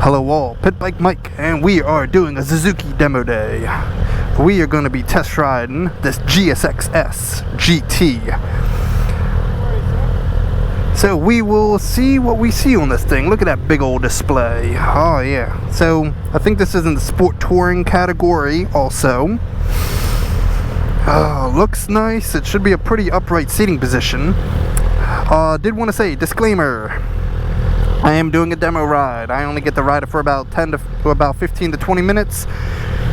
Hello all, Pit Bike Mike, and we are doing a Suzuki demo day. We are going to be test riding this GSX-S GT. So we will see what we see on this thing. Look at that big old display. Oh yeah. So I think this is in the sport touring category also. Looks nice. It should be a pretty upright seating position. Did want to say, disclaimer. I am doing a demo ride. I only get to ride it for about 15 to 20 minutes.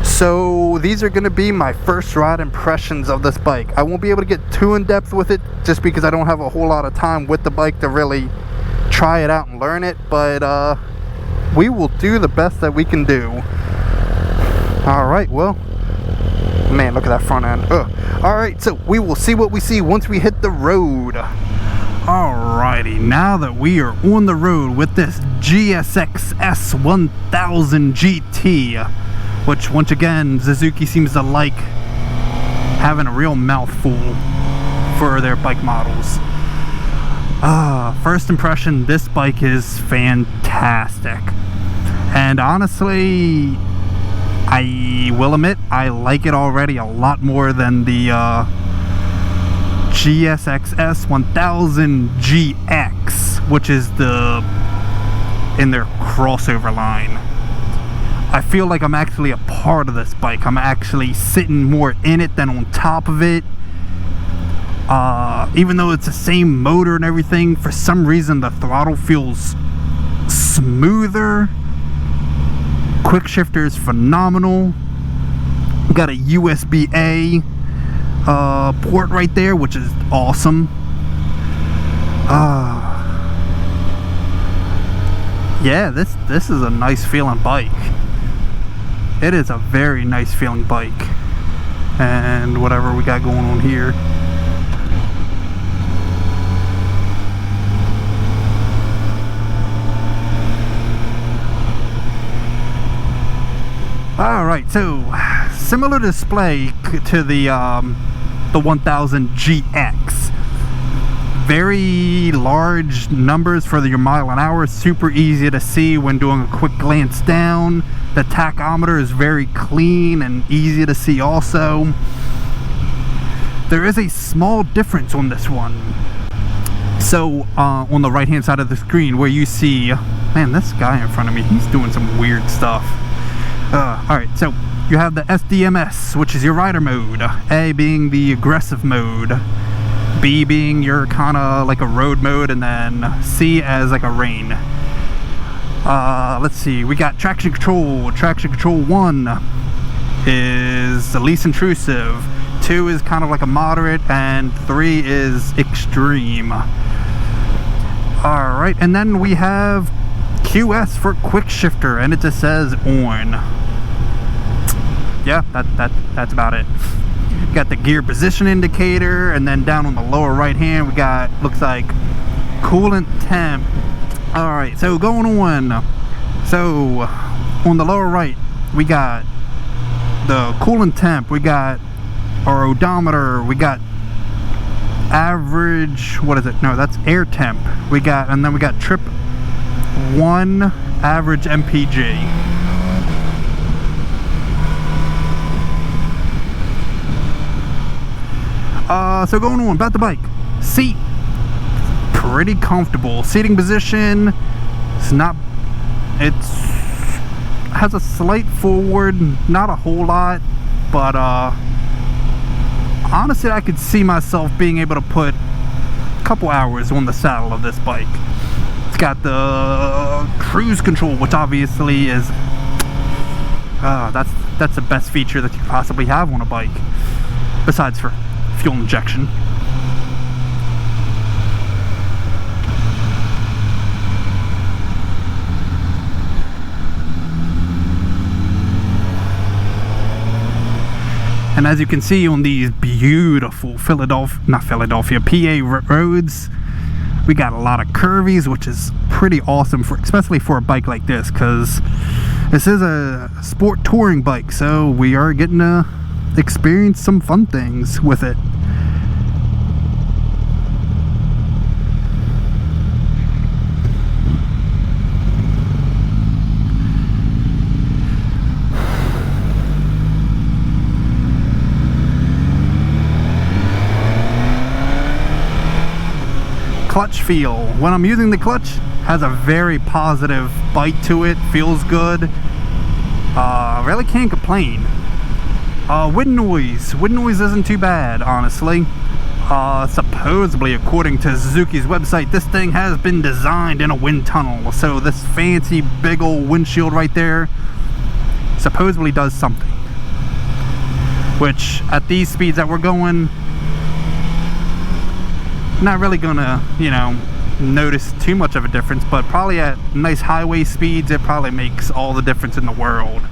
So these are going to be my first ride impressions of this bike. I won't be able to get too in depth with it just because I don't have a whole lot of time with the bike to really try it out and learn it. But we will do the best that we can do. Alright, well, man, look at that front end. Alright, so we will see what we see once we hit the road. Alrighty, now that we are on the road with this GSX-S1000 GT, which once again Suzuki seems to like having a real mouthful for their bike models. First impression, this bike is fantastic, and honestly I will admit I like it already a lot more than the GSXS1000 GX, which is in their crossover line. I feel like I'm actually a part of this bike. I'm actually sitting more in it than on top of it. Even though it's the same motor and everything, for some reason the throttle feels smoother. Quick shifter is phenomenal. We got a USB-A port right there, which is awesome. Yeah, this is a nice feeling bike. It is a very nice feeling bike. And whatever we got going on here. Alright, so similar display to the 1000 GX. Very large numbers for your mile an hour, super easy to see when doing a quick glance down. The tachometer is very clean and easy to see also. There is a small difference on this one. So on the right hand side of the screen where you see, man, this guy in front of me, he's doing some weird stuff. Alright, so you have the SDMS, which is your rider mode. A being the aggressive mode. B being your kind of like a road mode. And then C as like a rain. Let's see. We got traction control. Traction control 1 is the least intrusive. 2 is kind of like a moderate. And 3 is extreme. Alright, and then we have QS for quick shifter. And it just says on. Yeah, that's about it. Got the gear position indicator, and then down on the lower right hand we got, looks like, coolant temp. Alright, so going on. So on the lower right we got the coolant temp, we got our odometer, we got average, what is it? No, that's air temp. We got, and then we got trip 1 average MPG. So going on about the bike, seat, pretty comfortable. Seating position, has a slight forward, not a whole lot, but honestly I could see myself being able to put a couple hours on the saddle of this bike. It's got the cruise control, which obviously is that's the best feature that you could possibly have on a bike, besides for fuel injection. And as you can see on these beautiful PA roads, we got a lot of curvies, which is pretty awesome especially for a bike like this, because this is a sport touring bike, so we are getting to experience some fun things with it. clutch feel. When I'm using the clutch, has a very positive bite to it, feels good. Really can't complain. Wind noise isn't too bad, honestly. Supposedly, according to Suzuki's website, this thing has been designed in a wind tunnel, so this fancy big old windshield right there supposedly does something, which at these speeds that we're going, not really gonna, you know, notice too much of a difference, but probably at nice highway speeds it probably makes all the difference in the world.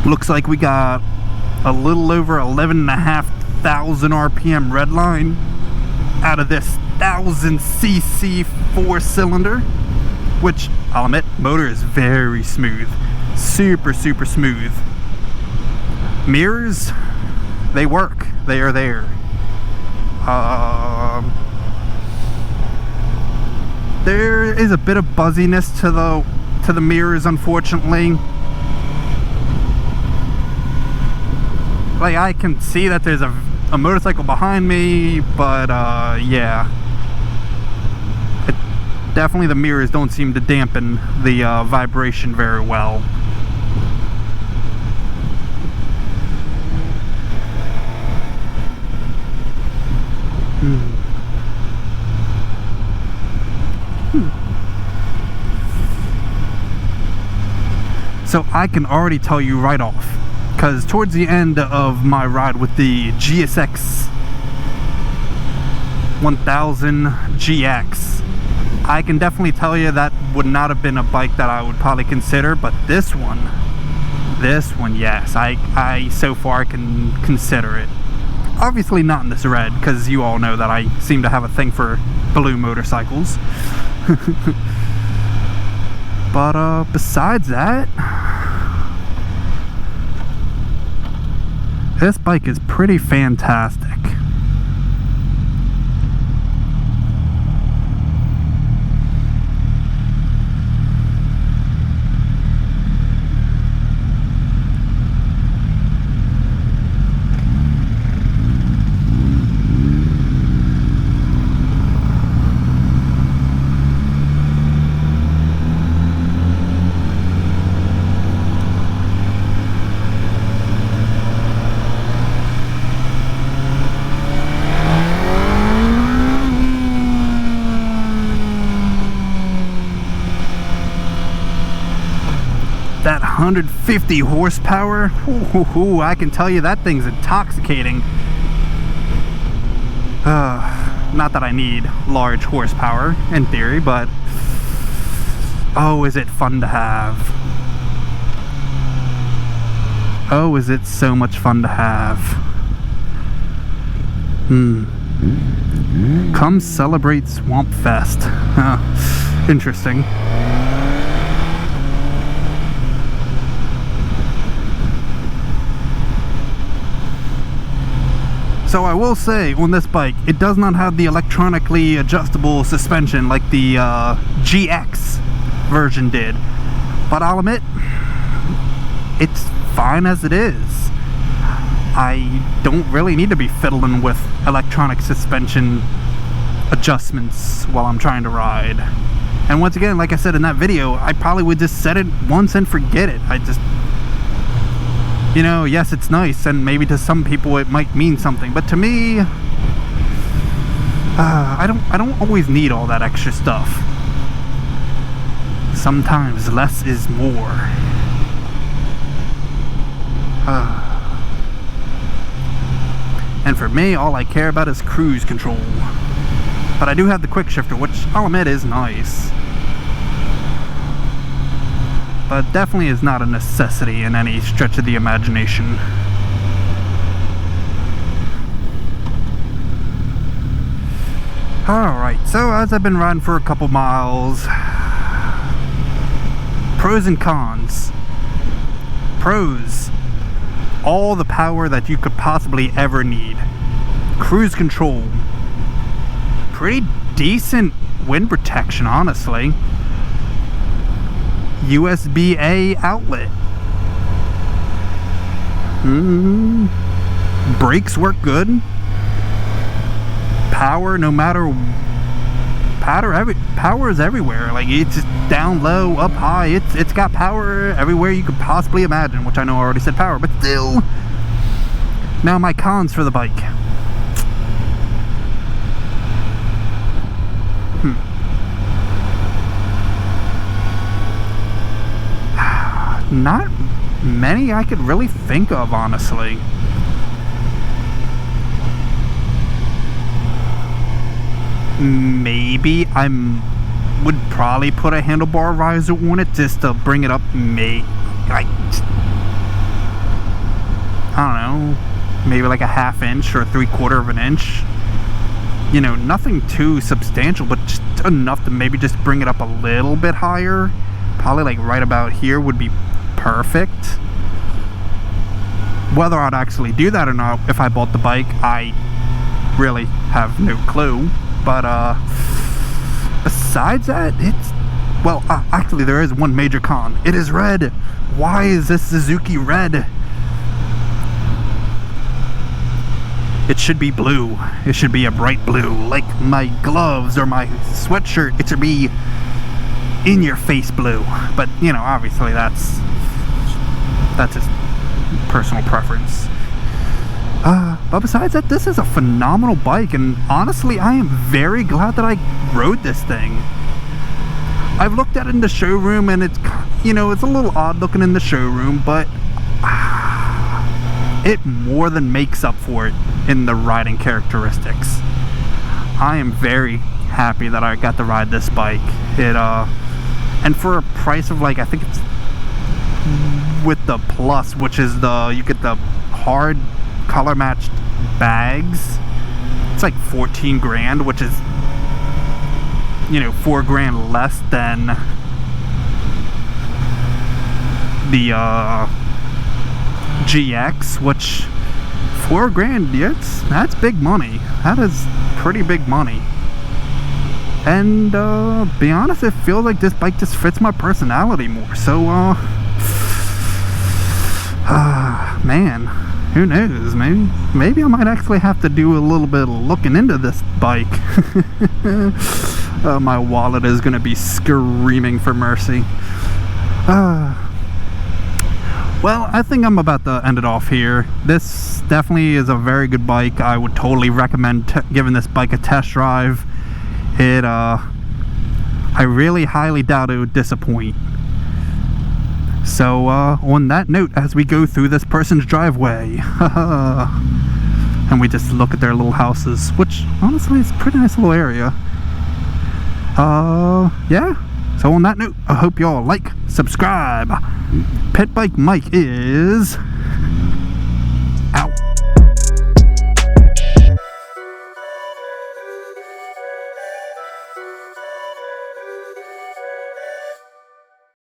Looks like we got a little over 11,500 RPM red line out of this 1000cc 4-cylinder, which I'll admit, motor is very smooth, super smooth. Mirrors, they work, they are there. There is a bit of buzziness to the mirrors, unfortunately. Like, I can see that there's a motorcycle behind me, but yeah, definitely the mirrors don't seem to dampen the vibration very well. So I can already tell you right off, because towards the end of my ride with the GSX-S1000 GX, I can definitely tell you that would not have been a bike that I would probably consider, but this one, yes, I so far can consider it. Obviously not in this red, because you all know that I seem to have a thing for blue motorcycles. But besides that, this bike is pretty fantastic. That 150 horsepower, I can tell you that thing's intoxicating. Not that I need large horsepower in theory, but oh, is it fun to have. Oh, is it so much fun to have. Come celebrate Swamp Fest. Interesting. So I will say, on this bike, it does not have the electronically adjustable suspension like the GX version did. But I'll admit, it's fine as it is. I don't really need to be fiddling with electronic suspension adjustments while I'm trying to ride. And once again, like I said in that video, I probably would just set it once and forget it. I just... You know, yes, it's nice, and maybe to some people it might mean something, but to me, I don't always need all that extra stuff. Sometimes less is more. And for me, all I care about is cruise control. But I do have the quick shifter, which I'll admit is nice. But definitely is not a necessity in any stretch of the imagination. Alright, so as I've been riding for a couple miles, pros and cons. Pros, all the power that you could possibly ever need. Cruise control, pretty decent wind protection, honestly. USB-A outlet. Brakes work good. power no matter. Power is everywhere. Like, it's just down low, up high. It's got power everywhere you could possibly imagine, which I know I already said power, but still. Now my cons for the bike. Not many I could really think of, honestly. Maybe I would probably put a handlebar riser on it just to bring it up, like, I don't know, maybe like a ½ inch or 3/4 of an inch. You know, nothing too substantial, but just enough to maybe just bring it up a little bit higher. Probably like right about here would be perfect. Whether I'd actually do that or not if I bought the bike, I really have no clue. But besides that, well, actually there is one major con. It is red. Why is this Suzuki red? It should be blue. It should be a bright blue, like my gloves or my sweatshirt. It should be in your face blue. But you know, obviously that's just personal preference. But besides that, this is a phenomenal bike, and honestly I am very glad that I rode this thing. I've looked at it in the showroom, and it's, you know, it's a little odd looking in the showroom, but it more than makes up for it in the riding characteristics. I am very happy that I got to ride this bike. And for a price of, like, I think it's with the plus, which is you get the hard color matched bags, it's like 14 grand, which is, you know, 4 grand less than the GX, which 4 grand, yeah, that's big money. That is pretty big money. And be honest, it feels like this bike just fits my personality more. So man, who knows? Maybe I might actually have to do a little bit of looking into this bike. My wallet is gonna be screaming for mercy. Well, I think I'm about to end it off here. This definitely is a very good bike. I would totally recommend giving this bike a test drive. I really highly doubt it would disappoint. So on that note, as we go through this person's driveway, and we just look at their little houses, which honestly is a pretty nice little area. Yeah. So on that note, I hope y'all like, subscribe. Pit Bike Mike is